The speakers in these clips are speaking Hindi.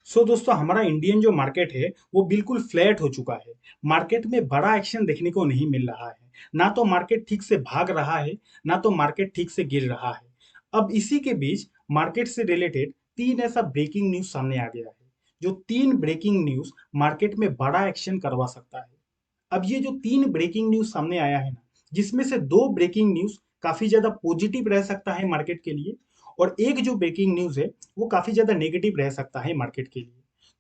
दोस्तों हमारा इंडियन जो मार्केट है वो बिल्कुल फ्लैट हो चुका है। मार्केट में बड़ा एक्शन देखने को नहीं मिल रहा है। ना तो मार्केट ठीक से भाग रहा है, ना तो मार्केट ठीक से गिर रहा है। अब इसी के बीच मार्केट से रिलेटेड तीन ऐसा ब्रेकिंग न्यूज सामने आ गया है, जो तीन ब्रेकिंग न्यूज मार्केट में बड़ा एक्शन करवा सकता है। अब ये जो तीन ब्रेकिंग न्यूज सामने आया है ना, जिसमें से दो ब्रेकिंग न्यूज काफी ज्यादा पॉजिटिव रह सकता है मार्केट के लिए, और एक जो ब्रेकिंग न्यूज है वो काफी ज्यादा नेगेटिव रह सकता है मार्केट के लिए।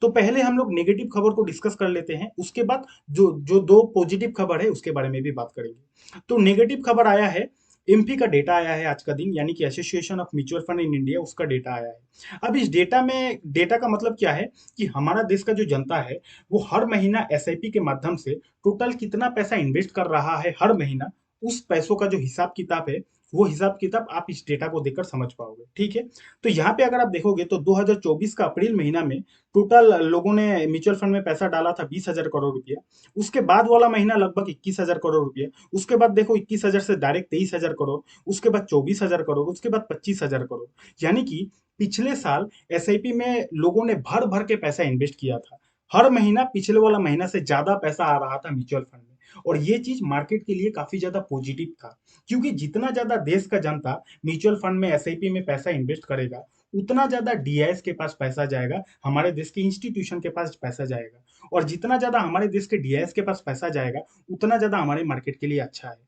तो पहले हम लोग नेगेटिव खबर को डिस्कस कर लेते हैं, उसके बाद जो जो दो पॉजिटिव खबर है उसके बारे में भी बात करेंगे। तो नेगेटिव खबर आया है, एमपी का डेटा आया है आज का दिन, यानी कि association of mutual fund in India, उसका डेटा आया है। अब इस डेटा में, डेटा का मतलब क्या है कि हमारा देश का जो जनता है वो हर महीना एसआईपी के माध्यम से टोटल कितना पैसा इन्वेस्ट कर रहा है हर महीना, उस पैसों का जो हिसाब किताब है, वो हिसाब किताब आप इस डेटा को देखकर समझ पाओगे। ठीक है। तो यहाँ पे अगर आप देखोगे तो 2024 का अप्रैल महीना में टोटल लोगों ने म्यूचुअल फंड में पैसा डाला था 20,000 करोड़ रुपया। उसके बाद वाला महीना लगभग 21,000 करोड़ रुपया। उसके बाद देखो 21,000 से डायरेक्ट 23,000 करोड़, उसके बाद 24,000 करोड़, उसके बाद 25,000 करोड़। यानी कि पिछले साल एसआईपी में लोगों ने भर भर के पैसा इन्वेस्ट किया था। हर महीना पिछले वाला महीना से ज्यादा पैसा आ रहा था म्यूचुअल फंड में, और ये चीज मार्केट के लिए काफी ज्यादा पॉजिटिव था। क्योंकि जितना ज्यादा देश का जनता म्यूचुअल फंड में एसआईपी में पैसा इन्वेस्ट करेगा, उतना ज्यादा डीआईएस के पास पैसा जाएगा, हमारे देश के इंस्टीट्यूशन के पास पैसा जाएगा, और जितना ज्यादा हमारे देश के डीआईएस के पास पैसा जाएगा, उतना ज्यादा हमारे मार्केट के लिए अच्छा है।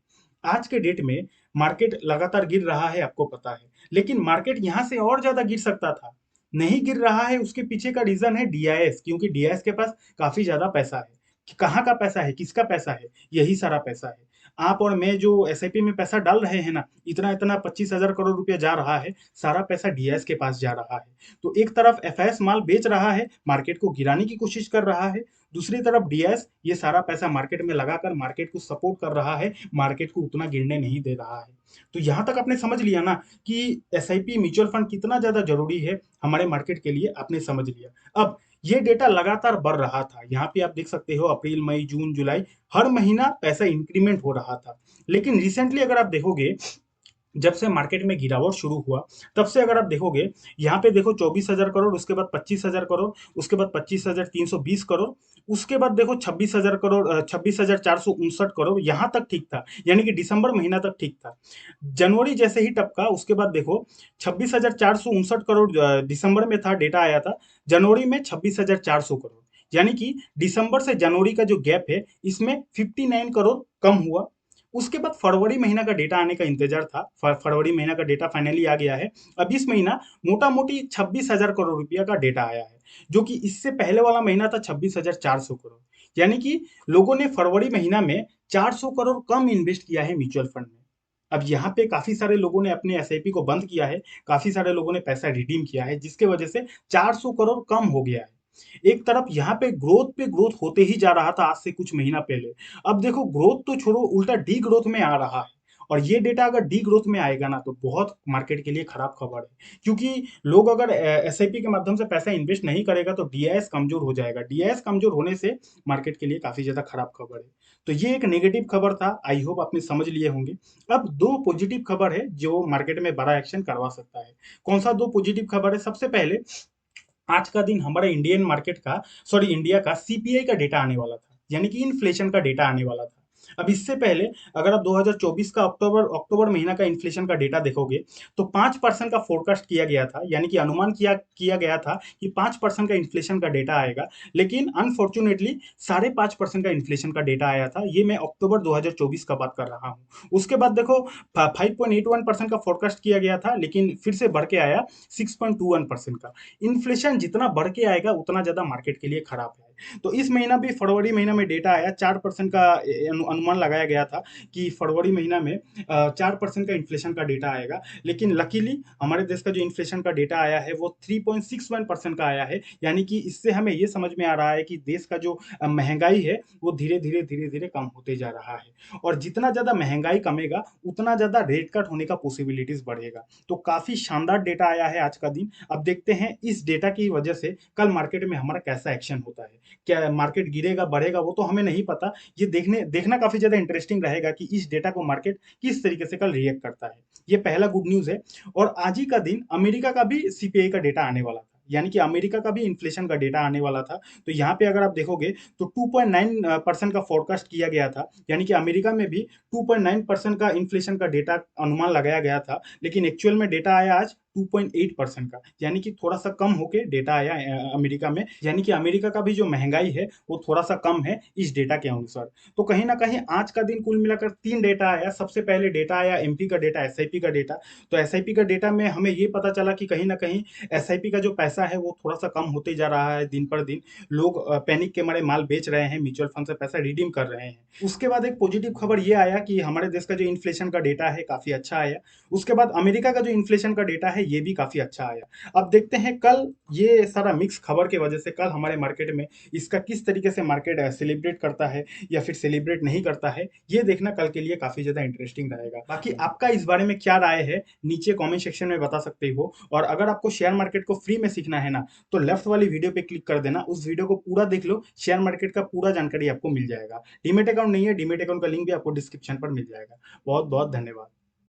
आज के डेट में मार्केट लगातार गिर रहा है, आपको पता है, लेकिन मार्केट यहां से और ज्यादा गिर सकता था। नहीं गिर रहा है, उसके पीछे का रीजन है डीआईएस, क्योंकि डीआईएस के पास काफी ज्यादा पैसा है। कि कहाँ का पैसा है, किसका पैसा है? यही सारा पैसा है। आप और मैं जो एसआईपी में पैसा डाल रहे हैं ना, इतना इतना 25,000 करोड़ रुपया जा रहा है, सारा पैसा डीआईएस के पास जा रहा है। तो एक तरफ एफआईएस माल बेच रहा है, मार्केट को गिराने की कोशिश कर रहा है। दूसरी तरफ डीआईएस ये सारा पैसा मार्केट में लगाकर मार्केट को सपोर्ट कर रहा है, मार्केट को उतना गिरने नहीं दे रहा है। तो यहां तक आपने समझ लिया ना कि एसआईपी म्यूचुअल फंड कितना ज्यादा जरूरी है हमारे मार्केट के लिए, आपने समझ लिया। अब ये डेटा लगातार बढ़ रहा था, यहाँ पे आप देख सकते हो अप्रैल मई जून जुलाई, हर महीना पैसा इंक्रीमेंट हो रहा था। लेकिन रिसेंटली अगर आप देखोगे, जब से मार्केट में गिरावट शुरू हुआ, तब से अगर आप देखोगे, यहाँ पे देखो 24,000 करोड़, उसके बाद 25,000 करोड़, उसके बाद 25,320 करोड़, उसके बाद देखो 26,000 करोड़, 26,459 करोड़, यहाँ तक ठीक था, यानी कि दिसंबर महीना तक ठीक था। जनवरी जैसे ही टपका, उसके बाद देखो 26,459 करोड़ दिसंबर में था, डेटा आया था। जनवरी में 26,400 करोड़, यानी कि दिसंबर से जनवरी का जो गैप है, इसमें 59 करोड़ कम हुआ। उसके बाद फरवरी महीना का डेटा आने का इंतजार था, फरवरी महीना का डेटा फाइनली आ गया है। अब इस महीना मोटा मोटी 26,000 करोड़ रुपया का डेटा आया है, जो कि इससे पहले वाला महीना था 26,400 करोड़। यानी कि लोगों ने फरवरी महीना में 400 करोड़ कम इन्वेस्ट किया है म्यूचुअल फंड में। अब यहाँ पे काफी सारे लोगों ने अपने एसआईपी को बंद किया है, काफी सारे लोगों ने पैसा रिडीम किया है, जिसके वजह से 400 करोड़ कम हो गया है। एक तरफ यहाँ पे ग्रोथ होते ही जा रहा था आज से कुछ महीना पहले। अब देखो ग्रोथ तो छोड़ो, उल्टा डी ग्रोथ में आ रहा है। और ये डेटा अगर डी ग्रोथ में आएगा ना, तो बहुत मार्केट के लिए खराब खबर है, क्योंकि लोग अगर एसआईपी के माध्यम से पैसा इन्वेस्ट नहीं करेगा तो डीआईएस कमजोर हो जाएगा। डीआईएस कमजोर होने से मार्केट के लिए काफी ज्यादा खराब खबर है। तो ये एक नेगेटिव खबर था, आई होप आपने समझ लिए होंगे। अब दो पॉजिटिव खबर है जो मार्केट में बड़ा एक्शन करवा सकता है। कौन सा दो पॉजिटिव खबर है? सबसे पहले, आज का दिन हमारे इंडियन मार्केट का, सॉरी इंडिया का सीपीआई का डेटा आने वाला था, यानी कि इन्फ्लेशन का डेटा आने वाला था। अब इससे पहले अगर आप 2024 का अक्टूबर अक्टूबर महीना का इन्फ्लेशन का डेटा देखोगे, तो 5% का फोरकास्ट किया गया था, यानी कि अनुमान किया किया गया था कि 5% का इन्फ्लेशन का डेटा आएगा। लेकिन अनफॉर्चुनेटली 5.5% का इन्फ्लेशन का डेटा आया था। ये मैं अक्टूबर 2024 का बात कर रहा हूँ। उसके बाद देखो 5.81% का फोरकास्ट किया गया था, लेकिन फिर से बढ़ के आया 6.21% का। इन्फ्लेशन जितना बढ़ के आएगा उतना ज्यादा मार्केट के लिए खराब है। तो इस महीना भी, फरवरी महीना में डेटा आया 4% का, अनुमान लगाया गया था कि फरवरी महीना में 4% का इन्फ्लेशन का डेटा आएगा। लेकिन लकीली हमारे देश का जो इन्फ्लेशन का डेटा आया है वो 3.61% का आया है। यानी कि इससे हमें ये समझ में आ रहा है कि देश का जो महंगाई है वो धीरे धीरे कम होते जा रहा है। और जितना ज्यादा महंगाई कमेगा, उतना ज्यादा रेट कट होने का पॉसिबिलिटीज बढ़ेगा। तो काफी शानदार डेटा आया है आज का दिन। अब देखते हैं इस डेटा की वजह से कल मार्केट में हमारा कैसा एक्शन होता है। क्या मार्केट गिरेगा बढ़ेगा वो तो हमें नहीं पता। ये देखना काफी ज्यादा इंटरेस्टिंग रहेगा कि इस डेटा को मार्केट किस तरीके से कल रिएक्ट करता है। ये पहला गुड न्यूज है। और आज ही का दिन अमेरिका का भी सीपीआई का डेटा आने वाला था। यानी कि अमेरिका का भी इन्फ्लेशन का डेटा आने वाला था। तो यहाँ पे अगर आप देखोगे तो 2.9% का फोरकास्ट किया गया था, यानी कि अमेरिका में भी 2.9% का इन्फ्लेशन का डेटा अनुमान लगाया गया था, लेकिन एक्चुअल में डेटा आया आज 2.8% का, यानी कि थोड़ा सा कम होके डेटा आया अमेरिका में, यानी कि अमेरिका का भी जो महंगाई है वो थोड़ा सा कम है इस डेटा के अनुसार। तो कहीं ना कहीं आज का दिन कुल मिलाकर तीन डेटा आया। सबसे पहले डेटा आया एमपी का डेटा, एसआईपी का डेटा। तो एसआईपी का डेटा में हमें ये पता चला कि कहीं ना कहीं एसआईपी का जो पैसा है वो थोड़ा सा कम होते जा रहा है दिन पर दिन। लोग पैनिक के मारे माल बेच रहे हैं, म्यूचुअल फंड से पैसा रिडीम कर रहे हैं। उसके बाद एक पॉजिटिव खबर ये आया कि हमारे देश का जो इन्फ्लेशन का डेटा है काफी अच्छा आया। उसके बाद अमेरिका का जो इन्फ्लेशन का डेटा है ये भी काफी अच्छा आया। अब देखते हैं कल ये सारा मिक्स खबर की वजह से कल हमारे मार्केट में इसका किस तरीके से मार्केट सेलिब्रेट करता है या फिर सेलिब्रेट नहीं करता है, ये देखना कल के लिए काफी ज्यादा इंटरेस्टिंग रहेगा। बाकी आपका इस बारे में क्या राय है नीचे कमेंट सेक्शन में बता सकते हो। और अगर आपको शेयर मार्केट को फ्री में सीखना है ना, तो लेफ्ट वाली वीडियो पे क्लिक कर देना, उस वीडियो को पूरा देख लो, शेयर मार्केट का पूरा जानकारी आपको मिल जाएगा। डीमेट अकाउंट नहीं है, डीमेट अकाउंट का लिंक भी आपको डिस्क्रिप्शन पर मिल जाएगा। बहुत बहुत धन्यवाद।